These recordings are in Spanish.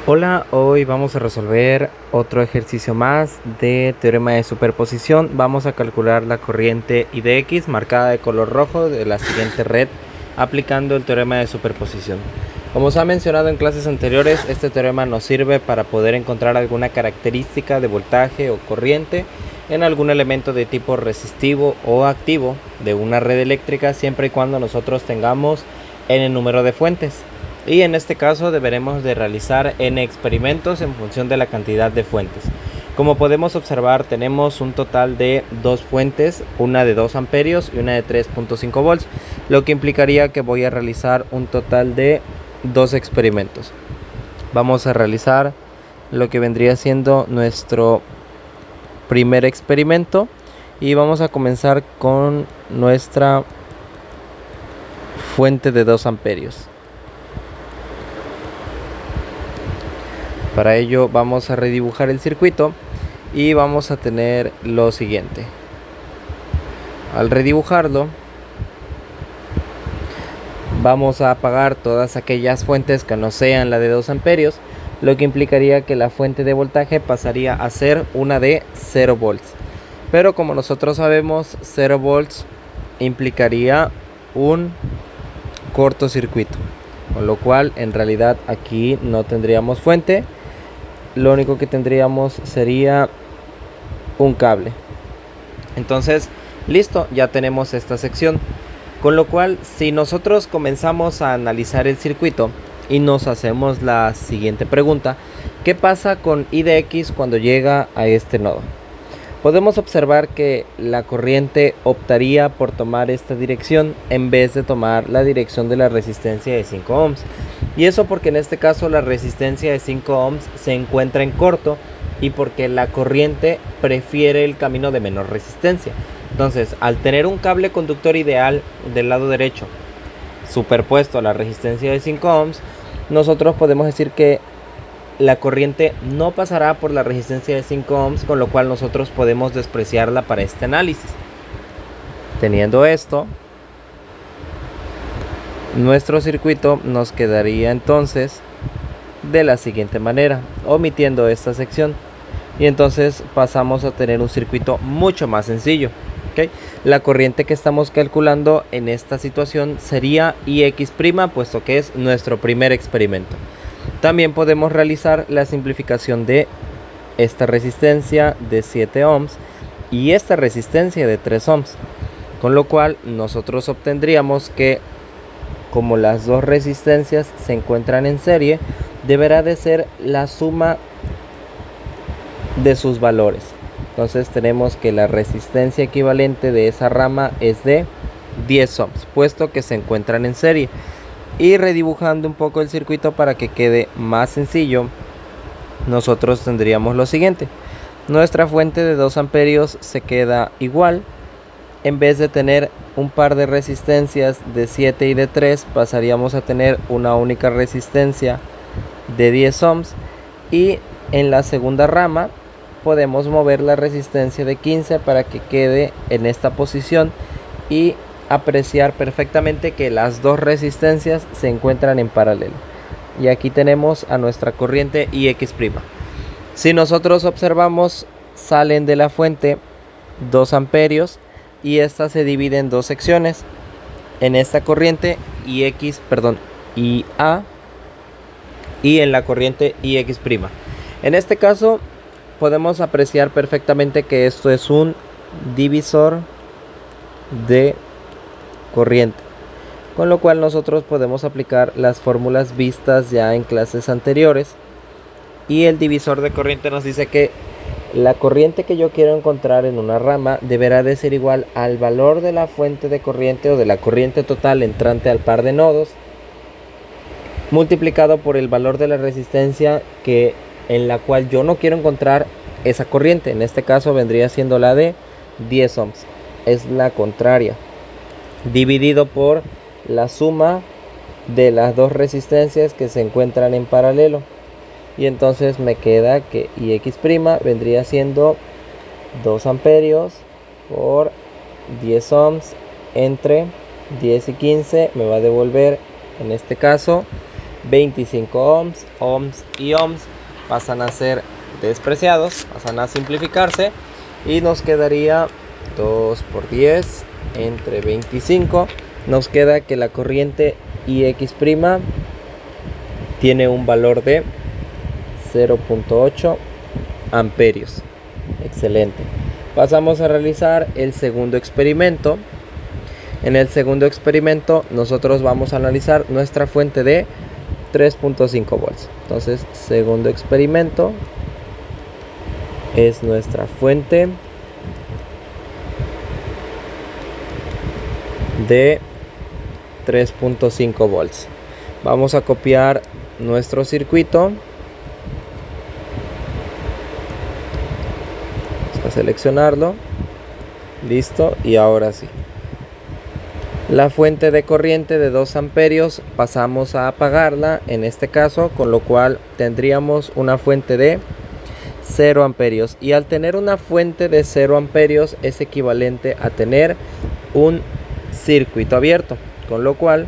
Hola, hoy vamos a resolver otro ejercicio más de teorema de superposición. Vamos a calcular la corriente I de X marcada de color rojo de la siguiente red aplicando el teorema de superposición. Como se ha mencionado en clases anteriores, este teorema nos sirve para poder encontrar alguna característica de voltaje o corriente en algún elemento de tipo resistivo o activo de una red eléctrica, siempre y cuando nosotros tengamos n número de fuentes. Y en este caso deberemos de realizar n experimentos en función de la cantidad de fuentes. Como podemos observar, tenemos un total de dos fuentes, una de 2 amperios y una de 3.5 volts, lo que implicaría que voy a realizar un total de 2 experimentos. Vamos a realizar lo que vendría siendo nuestro primer experimento y vamos a comenzar con nuestra fuente de 2 amperios. Para ello vamos a redibujar el circuito y vamos a tener lo siguiente. Al redibujarlo, vamos a apagar todas aquellas fuentes que no sean la de 2 amperios, lo que implicaría que la fuente de voltaje pasaría a ser una de 0 volts. Pero como nosotros sabemos, 0 volts implicaría un cortocircuito, con lo cual en realidad aquí no tendríamos fuente. Lo único que tendríamos sería un cable. Entonces, listo, ya tenemos esta sección. Con lo cual, si nosotros comenzamos a analizar el circuito y nos hacemos la siguiente pregunta: ¿qué pasa con I de X cuando llega a este nodo? Podemos observar que la corriente optaría por tomar esta dirección en vez de tomar la dirección de la resistencia de 5 ohms. Y eso porque en este caso la resistencia de 5 ohms se encuentra en corto y porque la corriente prefiere el camino de menor resistencia. Entonces, al tener un cable conductor ideal del lado derecho superpuesto a la resistencia de 5 ohms, nosotros podemos decir que la corriente no pasará por la resistencia de 5 ohms, con lo cual nosotros podemos despreciarla para este análisis. Teniendo esto, nuestro circuito nos quedaría entonces de la siguiente manera, omitiendo esta sección, y entonces pasamos a tener un circuito mucho más sencillo. ¿Okay? La corriente que estamos calculando en esta situación sería IX', puesto que es nuestro primer experimento. También podemos realizar la simplificación de esta resistencia de 7 ohms y esta resistencia de 3 ohms, con lo cual nosotros obtendríamos que, como las dos resistencias se encuentran en serie, deberá de ser la suma de sus valores. Entonces tenemos que la resistencia equivalente de esa rama es de 10 ohms, puesto que se encuentran en serie. Y redibujando un poco el circuito para que quede más sencillo, nosotros tendríamos lo siguiente: nuestra fuente de 2 amperios se queda igual. En vez de tener un par de resistencias de 7 y de 3, pasaríamos a tener una única resistencia de 10 ohms. Y en la segunda rama podemos mover la resistencia de 15 para que quede en esta posición y apreciar perfectamente que las dos resistencias se encuentran en paralelo. Y aquí tenemos a nuestra corriente IX'. Si nosotros observamos, salen de la fuente 2 amperios y esta se divide en dos secciones. En esta corriente IA y en la corriente IX'. En este caso podemos apreciar perfectamente que esto es un divisor de corriente, con lo cual nosotros podemos aplicar las fórmulas vistas ya en clases anteriores. Y el divisor de corriente nos dice que la corriente que yo quiero encontrar en una rama deberá de ser igual al valor de la fuente de corriente o de la corriente total entrante al par de nodos, multiplicado por el valor de la resistencia en la cual yo no quiero encontrar esa corriente. En este caso vendría siendo la de 10 ohms, es la contraria, dividido por la suma de las dos resistencias que se encuentran en paralelo. Y entonces me queda que IX' vendría siendo 2 amperios por 10 ohms entre 10 y 15, me va a devolver en este caso 25 ohms, ohms y ohms pasan a ser despreciados, pasan a simplificarse y nos quedaría 2 por 10 entre 25. Nos queda que la corriente IX' tiene un valor de 0.8 amperios. Excelente. Pasamos a realizar el segundo experimento. En el segundo experimento nosotros vamos a analizar nuestra fuente de 3.5 volts. Entonces, segundo experimento es nuestra fuente de 3.5 volts. Vamos a copiar nuestro circuito. Vamos a seleccionarlo. Listo. Y ahora sí. La fuente de corriente de 2 amperios pasamos a apagarla en este caso, con lo cual tendríamos una fuente de 0 amperios. Y al tener una fuente de 0 amperios es equivalente a tener un circuito abierto, con lo cual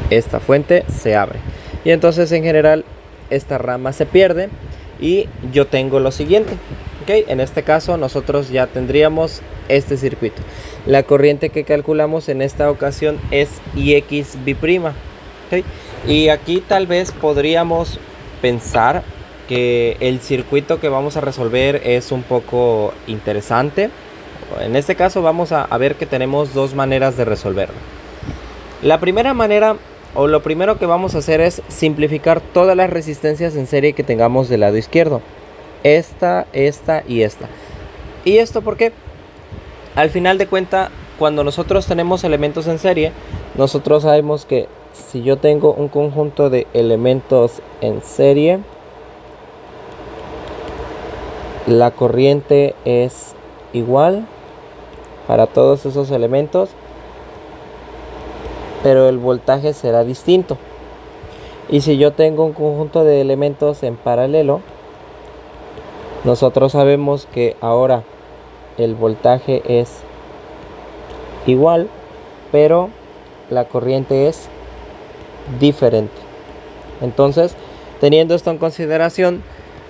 esta fuente se abre. Y entonces en general esta rama se pierde y yo tengo lo siguiente. ¿Okay? En este caso nosotros ya tendríamos este circuito. La corriente que calculamos en esta ocasión es IX'. ¿Okay? Y aquí tal vez podríamos pensar que el circuito que vamos a resolver es un poco interesante. En este caso vamos a ver que tenemos dos maneras de resolverlo. La primera manera, o lo primero que vamos a hacer, es simplificar todas las resistencias en serie que tengamos del lado izquierdo. Esta y esta. ¿Y esto por qué? Al final de cuentas, cuando nosotros tenemos elementos en serie, nosotros sabemos que si yo tengo un conjunto de elementos en serie, la corriente es igual para todos esos elementos, pero el voltaje será distinto. Y si yo tengo un conjunto de elementos en paralelo, nosotros sabemos que ahora el voltaje es igual, pero la corriente es diferente. Entonces, teniendo esto en consideración,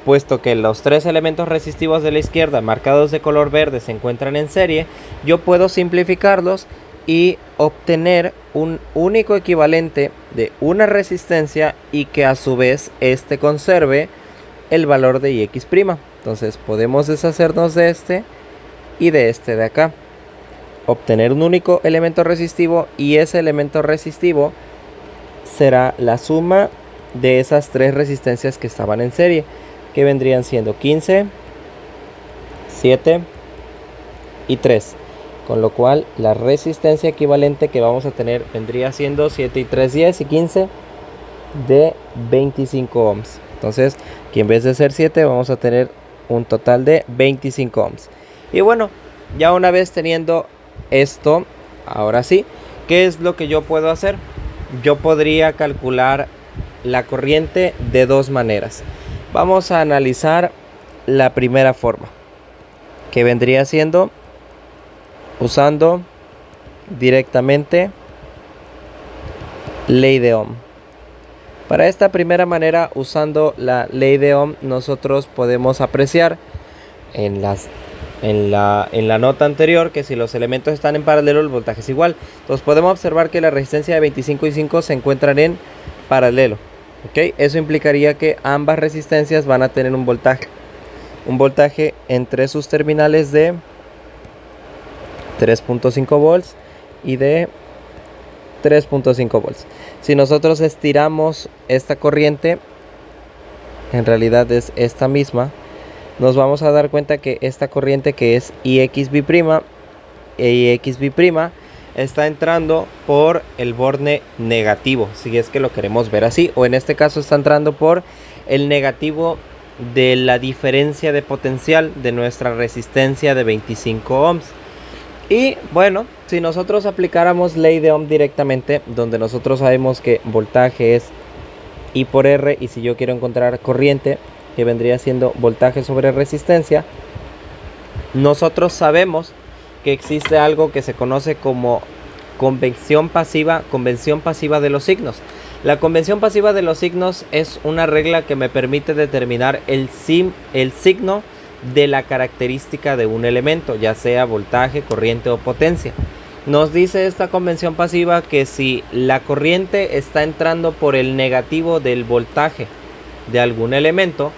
puesto que los tres elementos resistivos de la izquierda marcados de color verde se encuentran en serie, yo puedo simplificarlos y obtener un único equivalente de una resistencia y que a su vez este conserve el valor de IX'. Entonces podemos deshacernos de este y de este de acá, obtener un único elemento resistivo, y ese elemento resistivo será la suma de esas tres resistencias que estaban en serie, que vendrían siendo 15, 7 y 3, con lo cual la resistencia equivalente que vamos a tener vendría siendo 7 y 3, 10 y 15 de 25 ohms. Entonces aquí en vez de ser 7 vamos a tener un total de 25 ohms. Y bueno, ya una vez teniendo esto, ahora sí, ¿qué es lo que yo puedo hacer? Yo podría calcular la corriente de dos maneras. Vamos a analizar la primera forma, que vendría siendo usando directamente ley de Ohm. Para esta primera manera, usando la ley de Ohm, nosotros podemos apreciar en la nota anterior que si los elementos están en paralelo, el voltaje es igual. Entonces podemos observar que la resistencia de 25 y 5 se encuentran en paralelo. ¿Okay? Eso implicaría que ambas resistencias van a tener un voltaje entre sus terminales de 3.5 volts y de 3.5 volts. Si nosotros estiramos esta corriente, en realidad es esta misma, nos vamos a dar cuenta que esta corriente, que es IX' e IX' está entrando por el borde negativo, si es que lo queremos ver así, o en este caso está entrando por el negativo de la diferencia de potencial de nuestra resistencia de 25 ohms. Y bueno, si nosotros aplicáramos ley de Ohm directamente, donde nosotros sabemos que voltaje es I por R, y si yo quiero encontrar corriente, que vendría siendo voltaje sobre resistencia, nosotros sabemos que existe algo que se conoce como convención pasiva de los signos. La convención pasiva de los signos es una regla que me permite determinar el signo de la característica de un elemento, ya sea voltaje, corriente o potencia. Nos dice esta convención pasiva que si la corriente está entrando por el negativo del voltaje de algún elemento,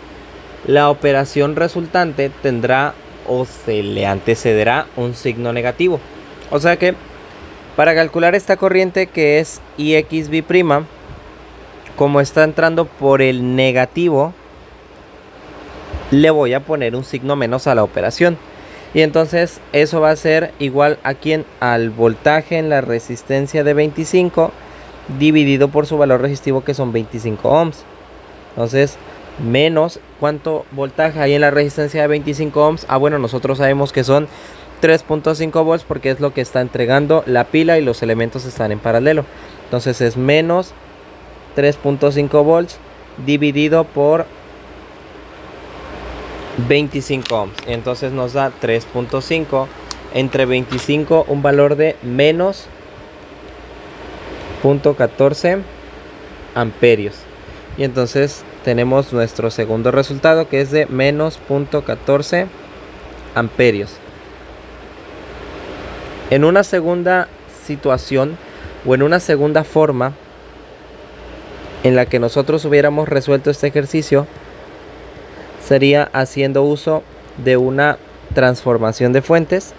la operación resultante tendrá o se le antecederá un signo negativo. O sea que para calcular esta corriente, que es IXV', como está entrando por el negativo, le voy a poner un signo menos a la operación. Y entonces eso va a ser igual a al voltaje en la resistencia de 25 dividido por su valor resistivo, que son 25 ohms. Entonces, menos cuánto voltaje hay en la resistencia de 25 ohms. Bueno, nosotros sabemos que son 3.5 volts porque es lo que está entregando la pila y los elementos están en paralelo. Entonces es menos 3.5 volts dividido por 25 ohms. Entonces nos da 3.5 entre 25, un valor de menos 0.14 amperios. Y entonces tenemos nuestro segundo resultado, que es de menos 0.14 amperios. En una segunda situación o en una segunda forma en la que nosotros hubiéramos resuelto este ejercicio, sería haciendo uso de una transformación de fuentes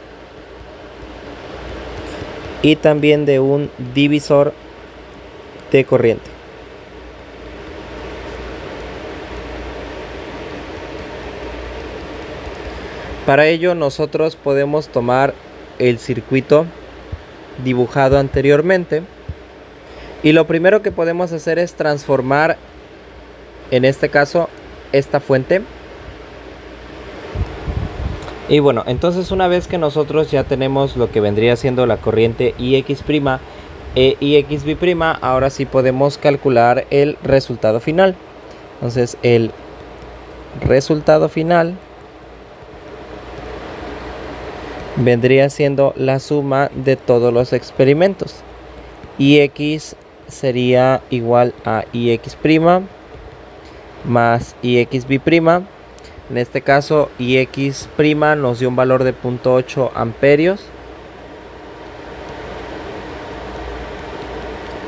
y también de un divisor de corriente. Para ello nosotros podemos tomar el circuito dibujado anteriormente y lo primero que podemos hacer es transformar, en este caso, esta fuente. Y bueno, entonces una vez que nosotros ya tenemos lo que vendría siendo la corriente IX' e IXV', ahora sí podemos calcular el resultado final. Entonces el resultado final vendría siendo la suma de todos los experimentos. IX sería igual a IX' más IXV'. En este caso IX' nos dio un valor de 0.8 amperios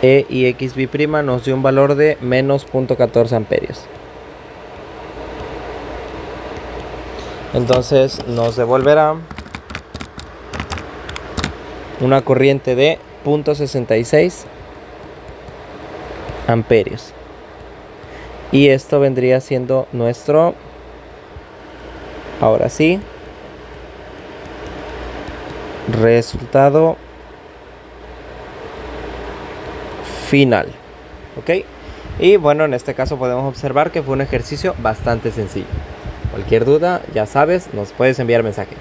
e IXV' nos dio un valor de menos 0.14 amperios. Entonces nos devolverá una corriente de 0.66 amperios. Y esto vendría siendo nuestro, ahora sí, resultado final. ¿Ok? Y bueno, en este caso podemos observar que fue un ejercicio bastante sencillo. Cualquier duda, ya sabes, nos puedes enviar mensaje.